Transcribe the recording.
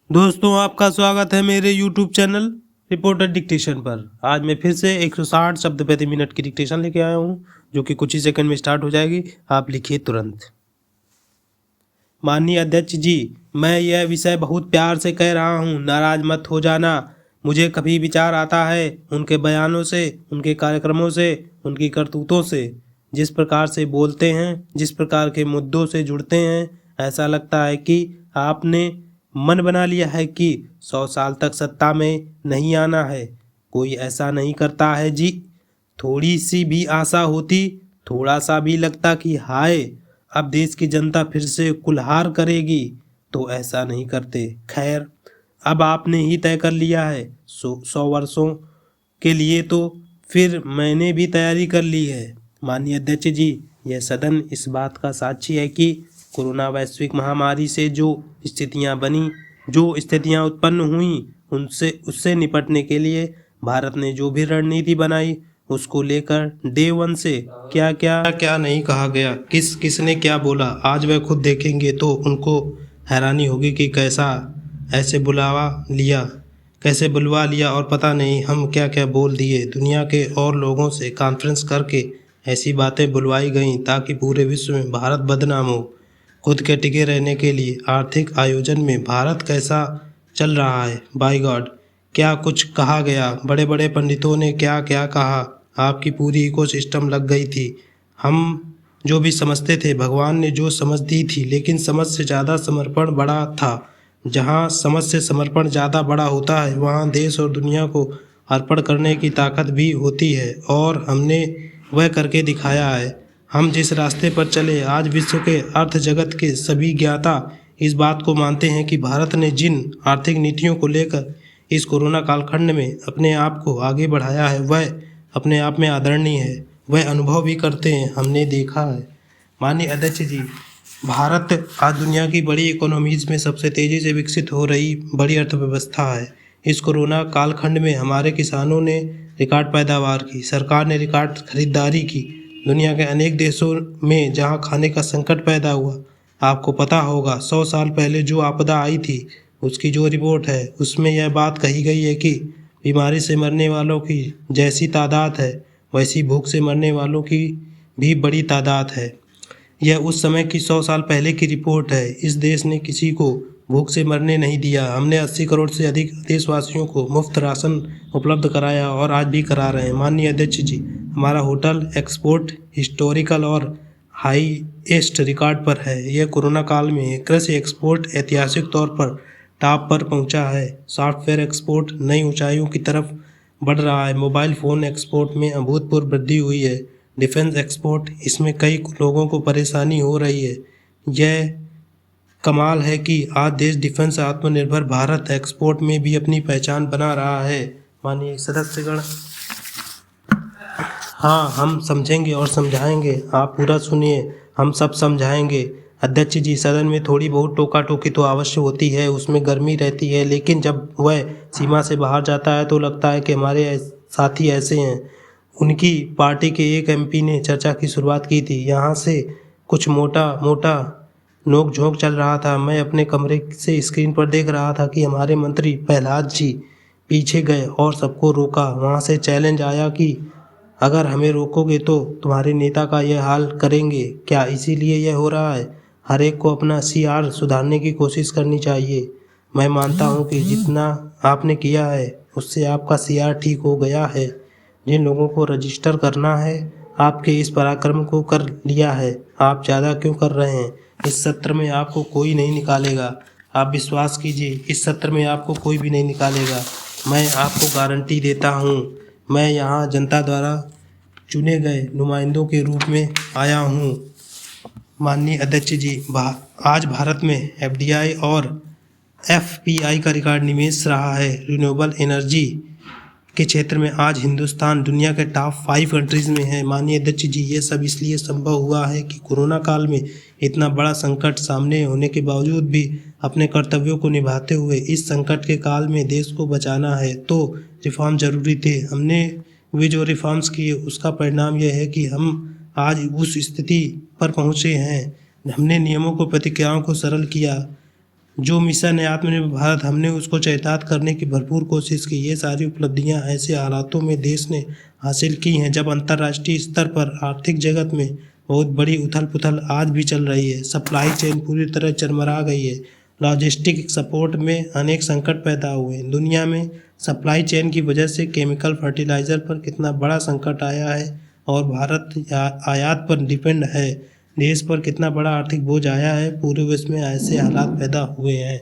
दोस्तों, आपका स्वागत है मेरे YouTube चैनल रिपोर्टर डिक्टेशन पर। आज मैं फिर से 160 शब्द प्रति मिनट की डिक्टेशन लेके आया हूँ, जो कि कुछ ही सेकंड में स्टार्ट हो जाएगी। आप लिखिए तुरंत। माननीय अध्यक्ष जी, मैं यह विषय बहुत प्यार से कह रहा हूँ, नाराज मत हो जाना। मुझे कभी विचार आता है उनके बयानों से, उनके कार्यक्रमों से, उनकी करतूतों से, जिस प्रकार से बोलते हैं, जिस प्रकार के मुद्दों से जुड़ते हैं, ऐसा लगता है कि आपने मन बना लिया है कि 100 साल तक सत्ता में नहीं आना है। कोई ऐसा नहीं करता है जी। थोड़ी सी भी आशा होती, थोड़ा सा भी लगता कि हाय अब देश की जनता फिर से कुल्हार करेगी, तो ऐसा नहीं करते। खैर, अब आपने ही तय कर लिया है 100 वर्षों के लिए, तो फिर मैंने भी तैयारी कर ली है। माननीय अध्यक्ष जी, यह सदन इस बात का साक्षी है कि कोरोना वैश्विक महामारी से जो स्थितियां बनी, जो स्थितियां उत्पन्न हुई, उससे निपटने के लिए भारत ने जो भी रणनीति बनाई, उसको लेकर डे वन से क्या क्या क्या नहीं कहा गया, किसने क्या बोला, आज वह खुद देखेंगे तो उनको हैरानी होगी कि कैसे बुलवा लिया और पता नहीं हम क्या क्या बोल दिए। दुनिया के और लोगों से कॉन्फ्रेंस करके ऐसी बातें बुलवाई गईं ताकि पूरे विश्व में भारत बदनाम हो। खुद के टिके रहने के लिए आर्थिक आयोजन में भारत कैसा चल रहा है, बाय गॉड क्या कुछ कहा गया। बड़े बड़े पंडितों ने क्या क्या कहा, आपकी पूरी इकोसिस्टम लग गई थी। हम जो भी समझते थे, भगवान ने जो समझ दी थी, लेकिन समझ से ज़्यादा समर्पण बड़ा था। जहाँ समझ से समर्पण ज़्यादा बड़ा होता है, वहाँ देश और दुनिया को अर्पण करने की ताकत भी होती है, और हमने वह करके दिखाया है। हम जिस रास्ते पर चले, आज विश्व के अर्थ जगत के सभी ज्ञाता इस बात को मानते हैं कि भारत ने जिन आर्थिक नीतियों को लेकर इस कोरोना कालखंड में अपने आप को आगे बढ़ाया है, वह अपने आप में आदरणीय है। वह अनुभव भी करते हैं, हमने देखा है। माननीय अध्यक्ष जी, भारत आज दुनिया की बड़ी इकोनॉमीज में सबसे तेज़ी से विकसित हो रही बड़ी अर्थव्यवस्था है। इस कोरोना कालखंड में हमारे किसानों ने रिकॉर्ड पैदावार की, सरकार ने रिकॉर्ड खरीदारी की। दुनिया के अनेक देशों में जहां खाने का संकट पैदा हुआ, आपको पता होगा 100 साल पहले जो आपदा आई थी, उसकी जो रिपोर्ट है उसमें यह बात कही गई है कि बीमारी से मरने वालों की जैसी तादाद है, वैसी भूख से मरने वालों की भी बड़ी तादाद है। यह उस समय की 100 साल पहले की रिपोर्ट है। इस देश ने किसी को भूख से मरने नहीं दिया। हमने 80 करोड़ से अधिक देशवासियों को मुफ्त राशन उपलब्ध कराया और आज भी करा रहे हैं। माननीय अध्यक्ष जी, हमारा होटल एक्सपोर्ट हिस्टोरिकल और हाईएस्ट रिकॉर्ड पर है। यह कोरोना काल में कृषि एक्सपोर्ट ऐतिहासिक तौर पर टॉप पर पहुंचा है। सॉफ्टवेयर एक्सपोर्ट नई ऊंचाइयों की तरफ बढ़ रहा है। मोबाइल फ़ोन एक्सपोर्ट में अभूतपूर्व वृद्धि हुई है। डिफेंस एक्सपोर्ट, इसमें कई लोगों को परेशानी हो रही है। यह कमाल है कि आज देश डिफेंस आत्मनिर्भर भारत एक्सपोर्ट में भी अपनी पहचान बना रहा है। माननीय सदस्यगण, हाँ, हम समझेंगे और समझाएंगे। आप पूरा सुनिए, हम सब समझाएंगे। अध्यक्ष जी, सदन में थोड़ी बहुत टोका टोकी तो अवश्य होती है, उसमें गर्मी रहती है, लेकिन जब वह सीमा से बाहर जाता है तो लगता है कि हमारे साथी ऐसे हैं। उनकी पार्टी के एक एमपी ने चर्चा की शुरुआत की थी। यहाँ से कुछ मोटा मोटा नोक झोंक चल रहा था। मैं अपने कमरे से स्क्रीन पर देख रहा था कि हमारे मंत्री प्रहलाद जी पीछे गए और सबको रोका। वहाँ से चैलेंज आया कि अगर हमें रोकोगे तो तुम्हारे नेता का यह हाल करेंगे क्या। इसीलिए यह हो रहा है। हर एक को अपना सीआर सुधारने की कोशिश करनी चाहिए। मैं मानता हूँ कि जितना आपने किया है उससे आपका सीआर ठीक हो गया है। जिन लोगों को रजिस्टर करना है, आपके इस पराक्रम को कर लिया है। आप ज़्यादा क्यों कर रहे हैं। इस सत्र में आपको कोई नहीं निकालेगा। आप विश्वास कीजिए, इस सत्र में आपको कोई भी नहीं निकालेगा। मैं आपको गारंटी देता हूँ। मैं यहाँ जनता द्वारा चुने गए नुमाइंदों के रूप में आया हूँ। माननीय अध्यक्ष जी, आज भारत में एफडीआई और एफपीआई का रिकॉर्ड निवेश रहा है। रिन्यूएबल एनर्जी के क्षेत्र में आज हिंदुस्तान दुनिया के टॉप 5 कंट्रीज़ में है। माननीय अध्यक्ष जी, ये सब इसलिए संभव हुआ है कि कोरोना काल में इतना बड़ा संकट सामने होने के बावजूद भी अपने कर्तव्यों को निभाते हुए इस संकट के काल में देश को बचाना है, तो रिफॉर्म जरूरी थे। हमने वे जो रिफॉर्म्स किए उसका परिणाम यह है कि हम आज उस स्थिति पर पहुँचे हैं। हमने नियमों को, प्रतिक्रियाओं को सरल किया, जो मिशन है आत्मनिर्भर भारत, हमने उसको चरितार्थ करने की भरपूर कोशिश की। ये सारी उपलब्धियां ऐसे हालातों में देश ने हासिल की हैं जब अंतर्राष्ट्रीय स्तर पर आर्थिक जगत में बहुत बड़ी उथल पुथल आज भी चल रही है। सप्लाई चेन पूरी तरह चरमरा गई है। लॉजिस्टिक सपोर्ट में अनेक संकट पैदा हुए हैं। दुनिया में सप्लाई चेन की वजह से केमिकल फर्टिलाइज़र पर कितना बड़ा संकट आया है और भारत आयात पर डिपेंड है। देश पर कितना बड़ा आर्थिक बोझ आया है। पूरे विश्व में ऐसे हालात पैदा हुए हैं।